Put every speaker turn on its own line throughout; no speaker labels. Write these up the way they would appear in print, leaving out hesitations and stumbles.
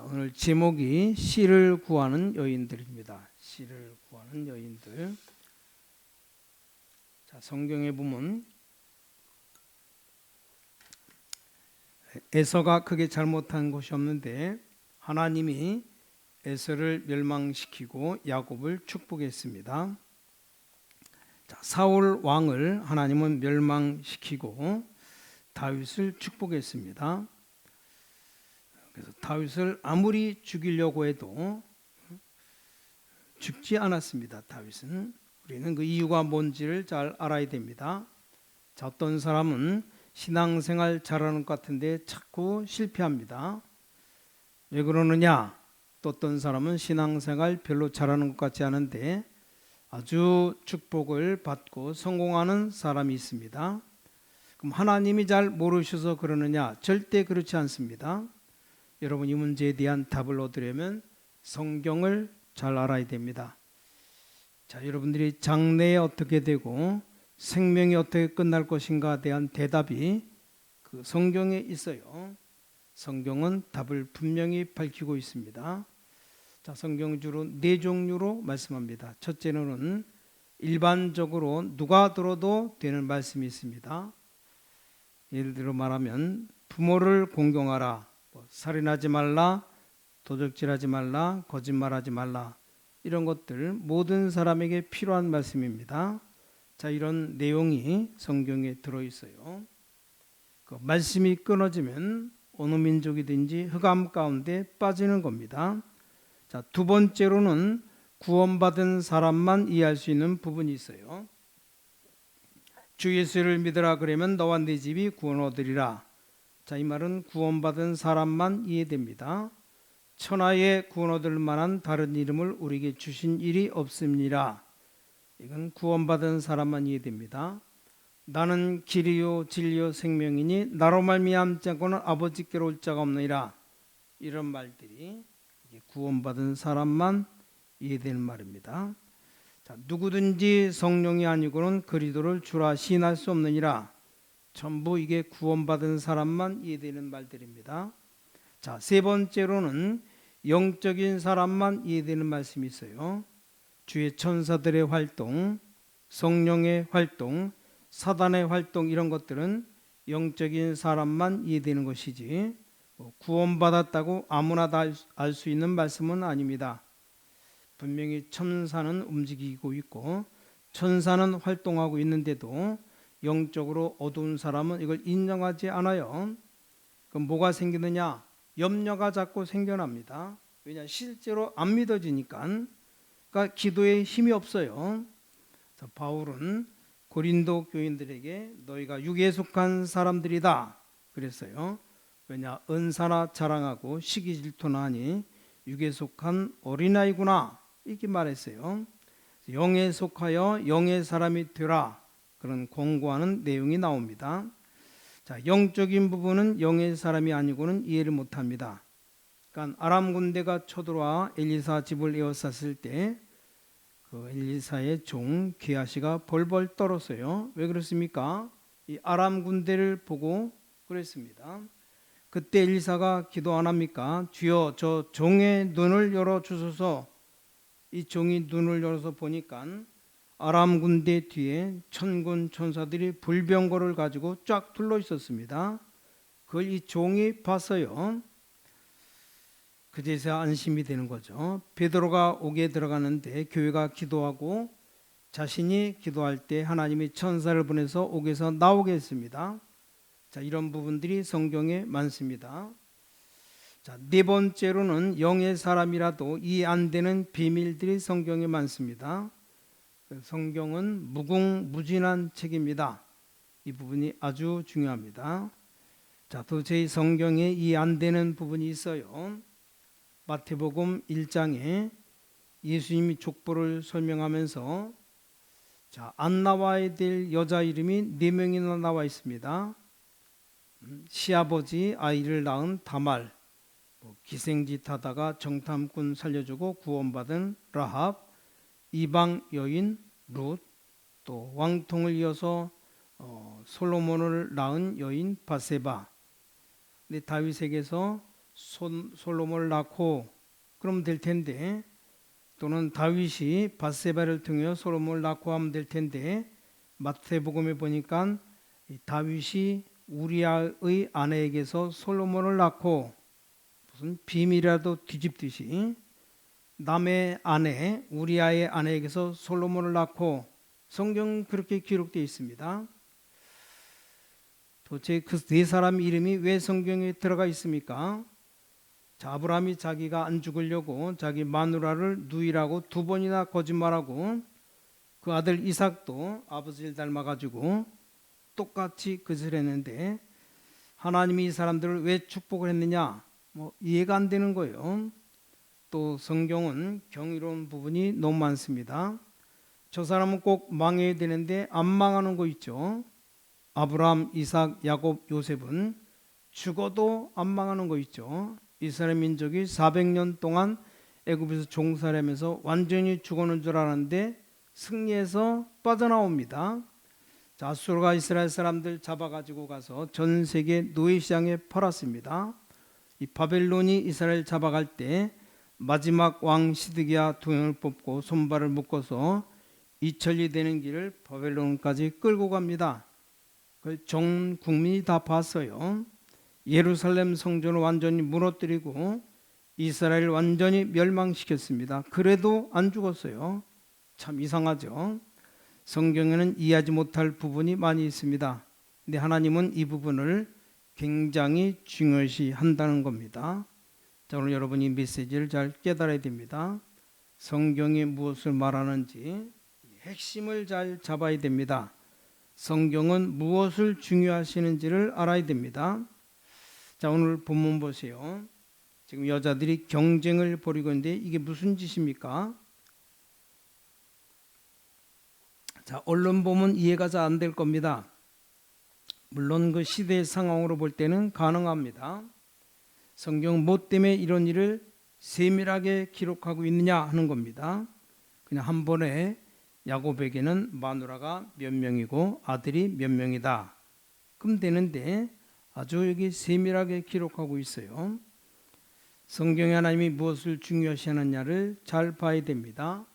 오늘 제목이 씨를 구하는 여인들입니다. 씨를 구하는 여인들. 자, 성경에 보면 에서가 크게 잘못한 것이 없는데 하나님이 에서를 멸망시키고 야곱을 축복했습니다. 자, 사울 왕을 하나님은 멸망시키고 다윗을 축복했습니다. 그래서 다윗을 아무리 죽이려고 해도 죽지 않았습니다. 다윗은. 우리는 그 이유가 뭔지를 잘 알아야 됩니다. 자, 어떤 사람은 신앙생활 잘하는 것 같은데 자꾸 실패합니다. 왜 그러느냐? 또 어떤 사람은 신앙생활 별로 잘하는 것 같지 않은데 아주 축복을 받고 성공하는 사람이 있습니다. 그럼 하나님이 잘 모르셔서 그러느냐? 절대 그렇지 않습니다. 여러분, 이 문제에 대한 답을 얻으려면 성경을 잘 알아야 됩니다. 자, 여러분들이 장래에 어떻게 되고 생명이 어떻게 끝날 것인가에 대한 대답이 그 성경에 있어요. 성경은 답을 분명히 밝히고 있습니다. 자, 성경 주로 네 종류로 말씀합니다. 첫째로는 일반적으로 누가 들어도 되는 말씀이 있습니다. 예를 들어 말하면 부모를 공경하라, 살인하지 말라, 도적질하지 말라, 거짓말하지 말라, 이런 것들 모든 사람에게 필요한 말씀입니다. 자, 이런 내용이 성경에 들어있어요. 그 말씀이 끊어지면 어느 민족이든지 흑암 가운데 빠지는 겁니다. 자, 두 번째로는 구원받은 사람만 이해할 수 있는 부분이 있어요. 주 예수를 믿으라 그러면 너와 네 집이 구원 얻으리라. 자, 이 말은 구원받은 사람만 이해됩니다. 천하에 구원 얻을 만한 다른 이름을 우리에게 주신 일이 없습니다. 이건 구원받은 사람만 이해됩니다. 나는 길이요 진리요 생명이니 나로 말미암지 않고는 아버지께로 올 자가 없느니라. 이런 말들이 구원받은 사람만 이해되는 말입니다. 자, 누구든지 성령이 아니고는 그리스도를 주라 시인할 수 없느니라. 전부 이게 구원받은 사람만 이해되는 말들입니다. 자, 세 번째로는 영적인 사람만 이해되는 말씀이 있어요. 주의 천사들의 활동, 성령의 활동, 사단의 활동, 이런 것들은 영적인 사람만 이해되는 것이지 구원받았다고 아무나 다 알 수 있는 말씀은 아닙니다. 분명히 천사는 움직이고 있고 천사는 활동하고 있는데도 영적으로 어두운 사람은 이걸 인정하지 않아요. 그럼 뭐가 생기느냐? 염려가 자꾸 생겨납니다. 왜냐? 실제로 안 믿어지니까. 그러니까 기도에 힘이 없어요. 그래서 바울은 고린도 교인들에게 너희가 육에 속한 사람들이다 그랬어요. 왜냐? 은사나 자랑하고 시기 질투나 하니 육에 속한 어린아이구나, 이렇게 말했어요. 영에 속하여 영의 사람이 되라, 그런 권고하는 내용이 나옵니다. 자, 영적인 부분은 영의 사람이 아니고는 이해를 못합니다. 그러니까 아람 군대가 쳐들어와 엘리사 집을 에워쌌을 때 그 엘리사의 종 게하시가 벌벌 떨었어요. 왜 그렇습니까? 이 아람 군대를 보고 그랬습니다. 그때 엘리사가 기도 안 합니까? 주여 저 종의 눈을 열어 주소서. 이 종이 눈을 열어서 보니까 아람 군대 뒤에 천군 천사들이 불병거를 가지고 쫙 둘러 있었습니다. 그걸 이 종이 봤어요. 그제서야 안심이 되는 거죠. 베드로가 옥에 들어가는데 교회가 기도하고 자신이 기도할 때 하나님이 천사를 보내서 옥에서 나오게 했습니다. 자, 이런 부분들이 성경에 많습니다. 자, 네 번째로는 영의 사람이라도 이해 안 되는 비밀들이 성경에 많습니다. 성경은 무궁무진한 책입니다. 이 부분이 아주 중요합니다. 자, 도저히 성경에 이해 안 되는 부분이 있어요. 마태복음 1장에 예수님이 족보를 설명하면서 자, 안 나와야 될 여자 이름이 4명이나 나와 있습니다. 시아버지 아이를 낳은 다말, 기생짓 하다가 정탐꾼 살려주고 구원받은 라합, 이방 여인 룻, 또 왕통을 이어서 솔로몬을 낳은 여인 바세바. 근데 다윗에게서 솔로몬을 낳고 그러면 될 텐데, 또는 다윗이 밧세바를 통해 솔로몬을 낳고 하면 될 텐데, 마태복음에 보니까 이 다윗이 우리아의 아내에게서 솔로몬을 낳고 무슨 비밀이라도 뒤집듯이 남의 아내 우리아의 아내에게서 솔로몬을 낳고, 성경 그렇게 기록되어 있습니다. 도대체 그 네 사람 이름이 왜 성경에 들어가 있습니까? 자, 아브라함이 자기가 안 죽으려고 자기 마누라를 누이라고 2번이나 거짓말하고, 그 아들 이삭도 아버지를 닮아가지고 똑같이 거짓을 했는데, 하나님이 이 사람들을 왜 축복을 했느냐? 이해가 안 되는 거예요. 또 성경은 경이로운 부분이 너무 많습니다. 저 사람은 꼭 망해야 되는데 안 망하는 거 있죠. 아브라함, 이삭, 야곱, 요셉은 죽어도 안 망하는 거 있죠. 이스라엘 민족이 400년 동안 애굽에서 종살이하면서 완전히 죽어는 줄 알았는데 승리해서 빠져나옵니다. 자, 아수르가 이스라엘 사람들 잡아가지고 가서 전 세계 노예시장에 팔았습니다. 이 바벨론이 이스라엘 잡아갈 때 마지막 왕 시드기야 2명을 뽑고 손발을 묶어서 이천리 되는 길을 바벨론까지 끌고 갑니다. 그걸 전 국민이 다 봤어요. 예루살렘 성전을 완전히 무너뜨리고 이스라엘을 완전히 멸망시켰습니다. 그래도 안 죽었어요. 참 이상하죠. 성경에는 이해하지 못할 부분이 많이 있습니다. 근데 하나님은 이 부분을 굉장히 중요시 한다는 겁니다. 자, 오늘 여러분이 메시지를 잘 깨달아야 됩니다. 성경이 무엇을 말하는지 핵심을 잘 잡아야 됩니다. 성경은 무엇을 중요하시는지를 알아야 됩니다. 자, 오늘 본문 보세요. 지금 여자들이 경쟁을 벌이고 있는데 이게 무슨 짓입니까? 자, 언론 보면 이해가 잘 안 될 겁니다. 물론 그 시대의 상황으로 볼 때는 가능합니다. 성경 뭐 때문에 이런 일을 세밀하게 기록하고 있느냐 하는 겁니다. 그냥 한 번에 야곱에게는 마누라가 몇 명이고 아들이 몇 명이다, 그럼 되는데 아주 여기 세밀하게 기록하고 있어요. 성경에 하나님이 무엇을 중요시 하느냐를 잘 봐야 됩니다.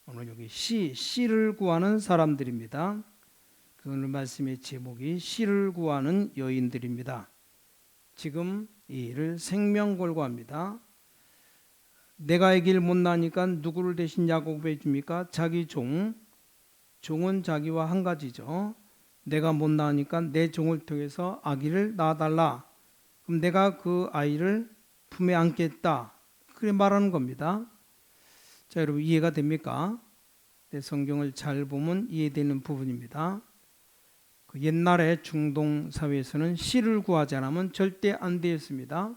오늘 여기 씨를 구하는 사람들입니다. 오늘 말씀의 제목이 씨를 구하는 여인들입니다. 지금 이 일을 생명 걸고 합니다. 내가 아기를 못 낳으니까 누구를 대신 야곱에 줍니까? 자기 종은 자기와 한 가지죠. 내가 못 낳으니까 내 종을 통해서 아기를 낳아달라. 그럼 내가 그 아이를 품에 안겠다, 그래 말하는 겁니다. 자, 여러분 이해가 됩니까? 네, 성경을 잘 보면 이해되는 부분입니다. 그 옛날에 중동 사회에서는 씨를 구하지 않으면 절대 안 되었습니다.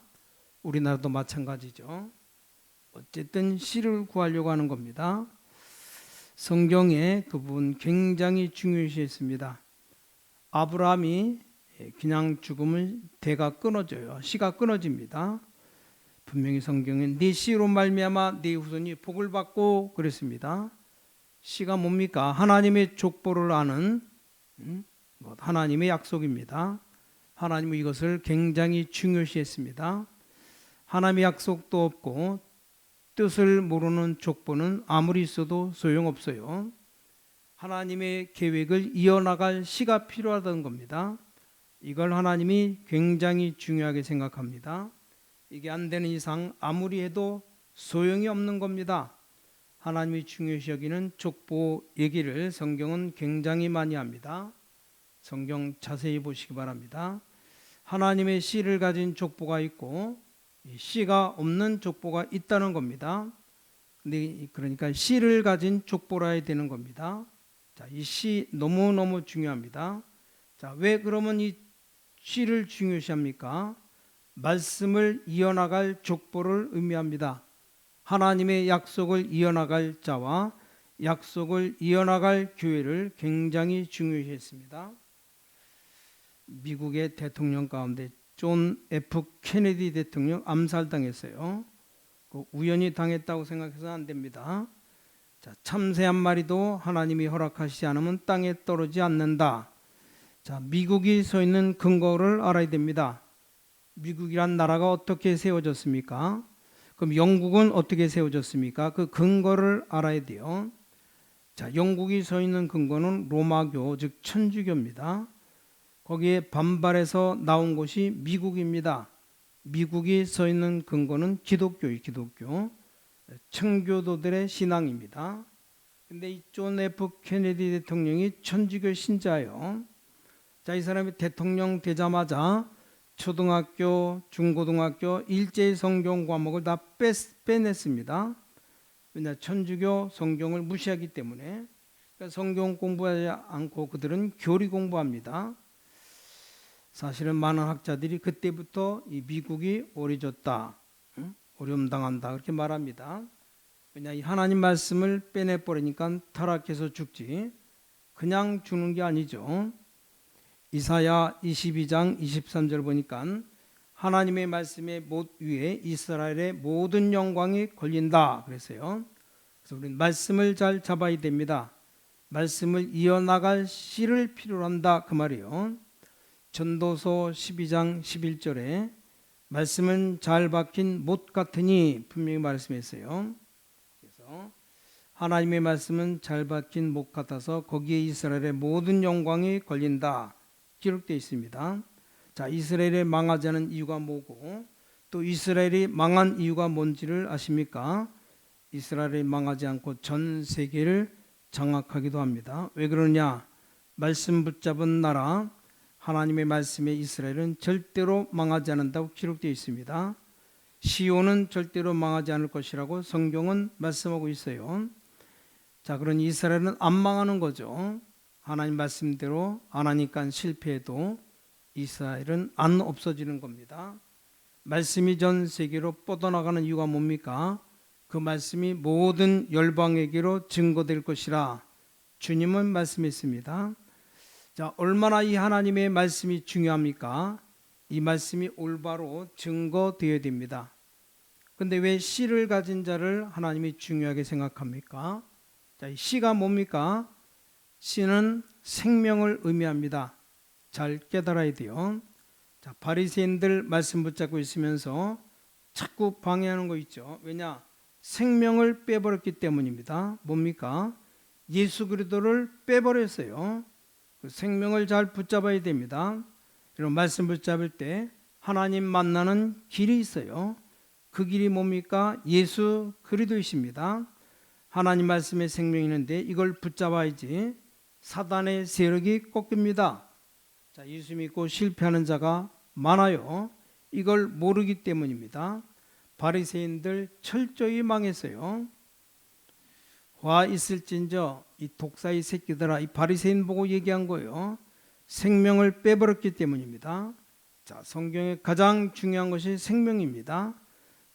우리나라도 마찬가지죠. 어쨌든 씨를 구하려고 하는 겁니다. 성경에 그 부분 굉장히 중요시했습니다. 아브라함이 그냥 죽으면 대가 끊어져요. 씨가 끊어집니다. 분명히 성경에 네 씨로 말미암아 네 후손이 복을 받고 그랬습니다. 씨가 뭡니까? 하나님의 족보를 아는 하나님의 약속입니다. 하나님은 이것을 굉장히 중요시했습니다. 하나님의 약속도 없고 뜻을 모르는 족보는 아무리 있어도 소용없어요. 하나님의 계획을 이어나갈 씨가 필요하다는 겁니다. 이걸 하나님이 굉장히 중요하게 생각합니다. 이게 안 되는 이상 아무리 해도 소용이 없는 겁니다. 하나님이 중요시 여기는 족보 얘기를 성경은 굉장히 많이 합니다. 성경 자세히 보시기 바랍니다. 하나님의 씨를 가진 족보가 있고 씨가 없는 족보가 있다는 겁니다. 근데 그러니까 씨를 가진 족보라 해야 되는 겁니다. 자, 이 씨 너무너무 중요합니다. 자, 왜 그러면 이 씨를 중요시합니까? 말씀을 이어나갈 족보를 의미합니다. 하나님의 약속을 이어나갈 자와 약속을 이어나갈 교회를 굉장히 중요시했습니다. 미국의 대통령 가운데 존 F 케네디 대통령 암살당했어요. 우연히 당했다고 생각해서 안 됩니다. 자, 참새 한 마리도 하나님이 허락하시지 않으면 땅에 떨어지지 않는다. 자, 미국이 서 있는 근거를 알아야 됩니다. 미국이란 나라가 어떻게 세워졌습니까? 그럼 영국은 어떻게 세워졌습니까? 그 근거를 알아야 돼요. 자, 영국이 서 있는 근거는 로마교, 즉 천주교입니다. 거기에 반발해서 나온 곳이 미국입니다. 미국이 서 있는 근거는 기독교의 기독교, 청교도들의 신앙입니다. 근데 이 존 F 케네디 대통령이 천주교 신자예요. 자, 이 사람이 대통령 되자마자 초등학교, 중고등학교 일제히 성경 과목을 다 빼냈습니다. 왜냐, 천주교 성경을 무시하기 때문에. 그러니까 성경 공부하지 않고 그들은 교리 공부합니다. 사실은 많은 학자들이 그때부터 이 미국이 오래졌다, 오염당한다 그렇게 말합니다. 왜냐, 이 하나님 말씀을 빼내버리니까 타락해서 죽지 그냥 죽는 게 아니죠. 이사야 22장 23절 보니까 하나님의 말씀의 못 위에 이스라엘의 모든 영광이 걸린다 그랬어요. 그래서 우리는 말씀을 잘 잡아야 됩니다. 말씀을 이어나갈 씨를 필요로 한다 그 말이에요. 전도서 12장 11절에 말씀은 잘 박힌 못 같으니 분명히 말씀했어요. 그래서 하나님의 말씀은 잘 박힌 못 같아서 거기에 이스라엘의 모든 영광이 걸린다 기록되어 있습니다. 자, 이스라엘이 망하지 않은 이유가 뭐고 또 이스라엘이 망한 이유가 뭔지를 아십니까? 이스라엘이 망하지 않고 전 세계를 장악하기도 합니다. 왜 그러냐? 말씀 붙잡은 나라 하나님의 말씀에 이스라엘은 절대로 망하지 않는다고 기록되어 있습니다. 시온은 절대로 망하지 않을 것이라고 성경은 말씀하고 있어요. 자, 그러니 이스라엘은 안 망하는 거죠. 하나님 말씀대로 안 하니까 실패해도 이스라엘은 안 없어지는 겁니다. 말씀이 전 세계로 뻗어나가는 이유가 뭡니까? 그 말씀이 모든 열방에게로 증거될 것이라 주님은 말씀했습니다. 자, 얼마나 이 하나님의 말씀이 중요합니까? 이 말씀이 올바로 증거되어야 됩니다. 근데 왜 씨를 가진 자를 하나님이 중요하게 생각합니까? 자, 이 씨가 뭡니까? 씨는 생명을 의미합니다. 잘 깨달아야 돼요. 자, 바리새인들 말씀 붙잡고 있으면서 자꾸 방해하는 거 있죠. 왜냐? 생명을 빼버렸기 때문입니다. 뭡니까? 예수 그리스도를 빼버렸어요. 그 생명을 잘 붙잡아야 됩니다. 이런 말씀 붙잡을 때 하나님 만나는 길이 있어요. 그 길이 뭡니까? 예수 그리스도이십니다. 하나님 말씀에 생명이 있는데 이걸 붙잡아야지 사단의 세력이 꺾입니다. 자, 예수 믿고 실패하는 자가 많아요. 이걸 모르기 때문입니다. 바리새인들 철저히 망했어요. 화 있을진저 이 독사의 새끼들아, 이 바리새인 보고 얘기한 거예요. 생명을 빼버렸기 때문입니다. 자, 성경에 가장 중요한 것이 생명입니다.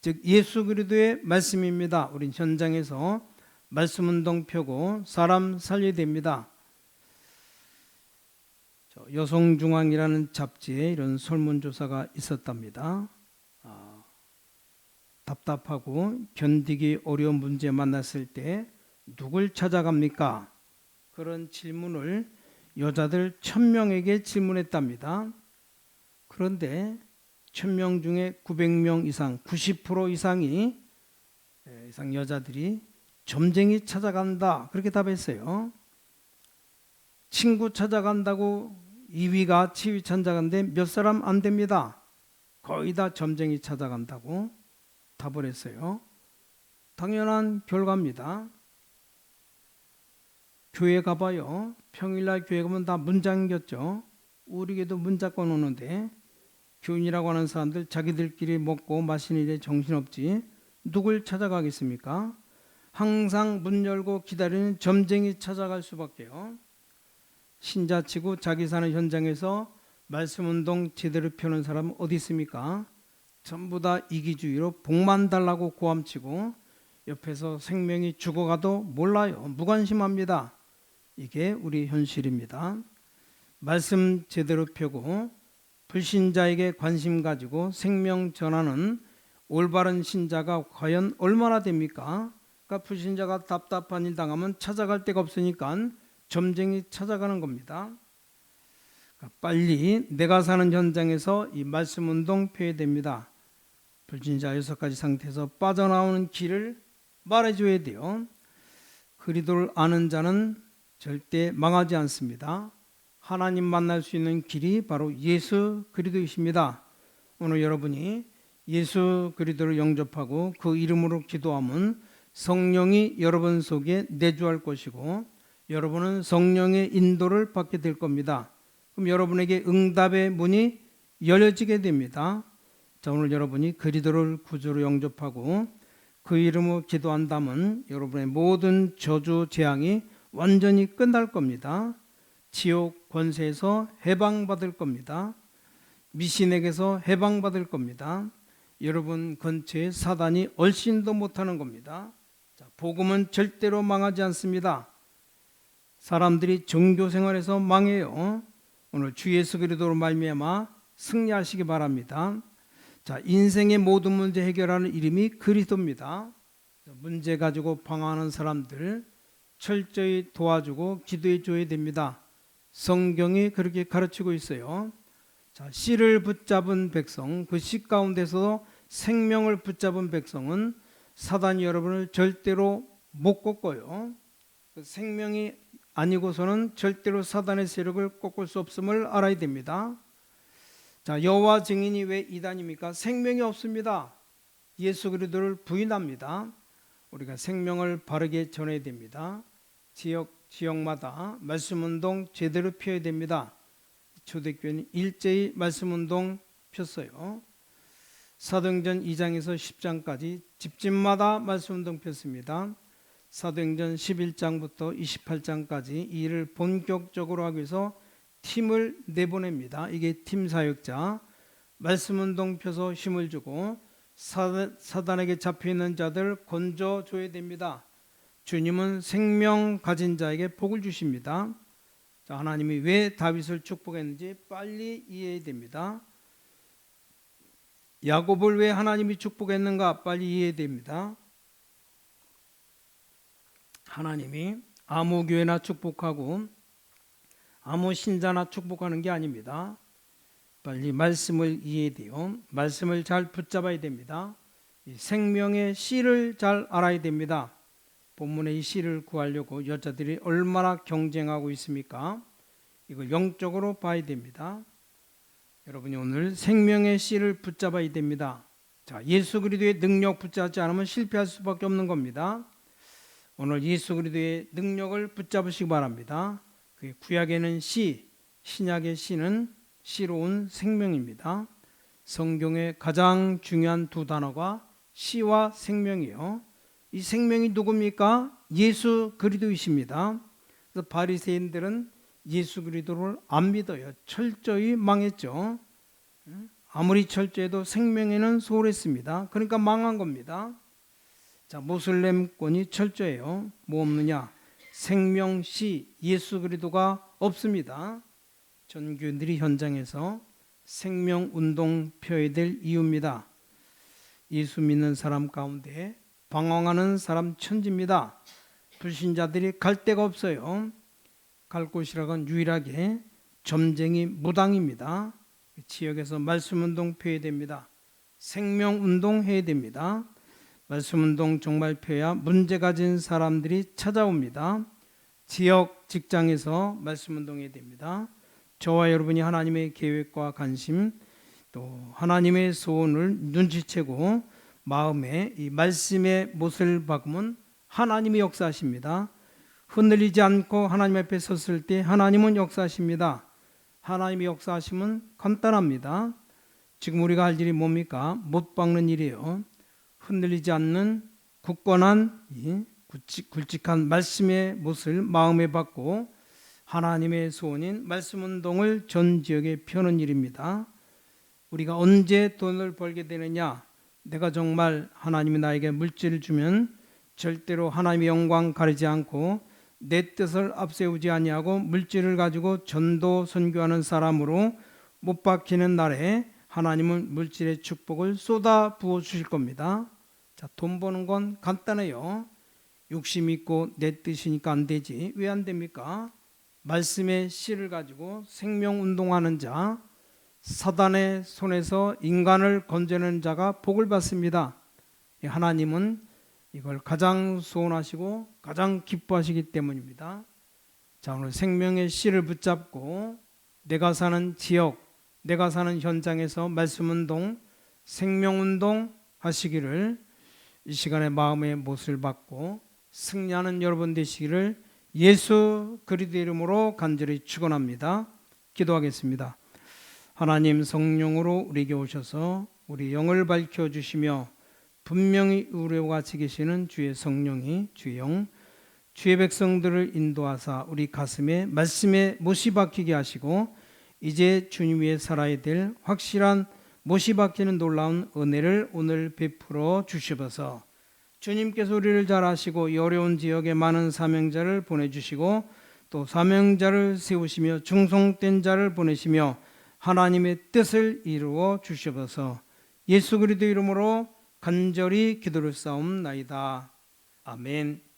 즉 예수 그리스도의 말씀입니다. 우린 현장에서 말씀 운동 펴고 사람 살려야 됩니다. 여성중앙이라는 잡지에 이런 설문조사가 있었답니다. 답답하고 견디기 어려운 문제 만났을 때 누굴 찾아갑니까? 그런 질문을 여자들 1000명에게 질문했답니다. 그런데 1000명 중에 900명 이상, 90% 이상 여자들이 점쟁이 찾아간다 그렇게 답했어요. 친구 찾아간다고 2위가 치위 찾아간데 몇 사람 안 됩니다. 거의 다 점쟁이 찾아간다고 답을 했어요. 당연한 결과입니다. 교회 가봐요. 평일날 교회 가면 다 문 잠겼죠. 우리 교회도 문 잡고 노는데 교인이라고 하는 사람들 자기들끼리 먹고 마시는 일에 정신없지 누굴 찾아가겠습니까? 항상 문 열고 기다리는 점쟁이 찾아갈 수밖에요. 신자치고 자기 사는 현장에서 말씀운동 제대로 펴는 사람은 어디 있습니까? 전부 다 이기주의로 복만 달라고 고함치고 옆에서 생명이 죽어가도 몰라요. 무관심합니다. 이게 우리 현실입니다. 말씀 제대로 펴고 불신자에게 관심 가지고 생명 전하는 올바른 신자가 과연 얼마나 됩니까? 그러니까 불신자가 답답한 일 당하면 찾아갈 데가 없으니까 점쟁이 찾아가는 겁니다. 빨리 내가 사는 현장에서 이 말씀 운동 폐해됩니다. 불신자 6가지 상태에서 빠져나오는 길을 말해줘야 돼요. 그리스도를 아는 자는 절대 망하지 않습니다. 하나님 만날 수 있는 길이 바로 예수 그리스도이십니다. 오늘 여러분이 예수 그리스도를 영접하고 그 이름으로 기도하면 성령이 여러분 속에 내주할 것이고 여러분은 성령의 인도를 받게 될 겁니다. 그럼 여러분에게 응답의 문이 열려지게 됩니다. 자, 오늘 여러분이 그리스도를 구주로 영접하고 그 이름으로 기도한다면 여러분의 모든 저주 재앙이 완전히 끝날 겁니다. 지옥 권세에서 해방받을 겁니다. 미신에게서 해방받을 겁니다. 여러분 근처에 사단이 얼씬도 못하는 겁니다. 자, 복음은 절대로 망하지 않습니다. 사람들이 종교 생활에서 망해요. 오늘 주 예수 그리스도로 말미암아 승리하시기 바랍니다. 자, 인생의 모든 문제 해결하는 이름이 그리스도입니다. 문제 가지고 방황하는 사람들 철저히 도와주고 기도해 줘야 됩니다. 성경이 그렇게 가르치고 있어요. 자, 씨를 붙잡은 백성, 그 씨 가운데서 생명을 붙잡은 백성은 사단이 여러분을 절대로 못 꺾어요. 그 생명이 아니고서는 절대로 사단의 세력을 꺾을 수 없음을 알아야 됩니다. 자, 여호와 증인이 왜 이단입니까? 생명이 없습니다. 예수 그리스도를 부인합니다. 우리가 생명을 바르게 전해야 됩니다. 지역마다 말씀운동 제대로 펴야 됩니다. 초대교회는 일제히 말씀운동 폈어요. 사도행전 2장에서 10장까지 집집마다 말씀운동 폈습니다. 사도행전 11장부터 28장까지 이 일을 본격적으로 하기 위해서 팀을 내보냅니다. 이게 팀 사역자. 말씀운동 펴서 힘을 주고 사단에게 잡혀있는 자들 건져줘야 됩니다. 주님은 생명 가진 자에게 복을 주십니다. 자, 하나님이 왜 다윗을 축복했는지 빨리 이해해야 됩니다. 야곱을 왜 하나님이 축복했는가 빨리 이해해야 됩니다. 하나님이 아무 교회나 축복하고 아무 신자나 축복하는 게 아닙니다. 빨리 말씀을 이해해야 돼요. 말씀을 잘 붙잡아야 됩니다. 이 생명의 씨를 잘 알아야 됩니다. 본문의 이 씨를 구하려고 여자들이 얼마나 경쟁하고 있습니까? 이걸 영적으로 봐야 됩니다. 여러분이 오늘 생명의 씨를 붙잡아야 됩니다. 자, 예수 그리스도의 능력 붙잡지 않으면 실패할 수밖에 없는 겁니다. 오늘 예수 그리스도의 능력을 붙잡으시기 바랍니다. 그 구약에는 씨, 신약의 씨는 씨로운 생명입니다. 성경의 가장 중요한 두 단어가 씨와 생명이요. 이 생명이 누굽니까? 예수 그리스도이십니다. 그래서 바리새인들은 예수 그리스도를 안 믿어요. 철저히 망했죠. 아무리 철저해도 생명에는 소홀했습니다. 그러니까 망한 겁니다. 자, 모슬렘권이 철저해요. 뭐 없느냐? 생명씨 예수 그리스도가 없습니다. 전교인들이 현장에서 생명운동 펴야 될 이유입니다. 예수 믿는 사람 가운데 방황하는 사람 천지입니다. 불신자들이 갈 데가 없어요. 갈 곳이라곤 유일하게 점쟁이 무당입니다. 지역에서 말씀운동 펴야 됩니다. 생명운동 해야 됩니다. 말씀운동 정말 펴야 문제 가진 사람들이 찾아옵니다. 지역 직장에서 말씀운동해야 됩니다. 저와 여러분이 하나님의 계획과 관심 또 하나님의 소원을 눈치채고 마음에 이 말씀의 못을 박으면 하나님이 역사하십니다. 흔들리지 않고 하나님 앞에 섰을 때 하나님은 역사하십니다. 하나님이 역사하시면 간단합니다. 지금 우리가 할 일이 뭡니까? 못 박는 일이에요. 흔들리지 않는 굳건한 굵직한 말씀의 못을 마음에 받고 하나님의 소원인 말씀운동을 전 지역에 펴는 일입니다. 우리가 언제 돈을 벌게 되느냐? 내가 정말 하나님이 나에게 물질을 주면 절대로 하나님의 영광 가리지 않고 내 뜻을 앞세우지 아니하고 물질을 가지고 전도 선교하는 사람으로 못 박히는 날에 하나님은 물질의 축복을 쏟아 부어 주실 겁니다. 자, 돈 버는 건 간단해요. 욕심 있고 내 뜻이니까 안 되지. 왜 안 됩니까? 말씀의 씨를 가지고 생명운동하는 자, 사단의 손에서 인간을 건져내는 자가 복을 받습니다. 하나님은 이걸 가장 소원하시고 가장 기뻐하시기 때문입니다. 자, 오늘 생명의 씨를 붙잡고 내가 사는 지역, 내가 사는 현장에서 말씀운동, 생명운동 하시기를, 이 시간에 마음의 못을 받고 승리하는 여러분 되시기를 예수 그리스도의 이름으로 간절히 축원합니다. 기도하겠습니다. 하나님, 성령으로 우리에게 오셔서 우리 영을 밝혀주시며 분명히 우리와 같이 계시는 주의 성령이, 주의 영, 주의 백성들을 인도하사 우리 가슴에 말씀에 못이 박히게 하시고 이제 주님 위에 살아야 될 확실한 못이 박히는 놀라운 은혜를 오늘 베풀어 주시옵소서. 주님께서 우리를 잘 아시고 이 어려운 지역에 많은 사명자를 보내주시고 또 사명자를 세우시며 중송된 자를 보내시며 하나님의 뜻을 이루어 주시옵소서. 예수 그리스도 이름으로 간절히 기도를 쌓옵나이다. 아멘.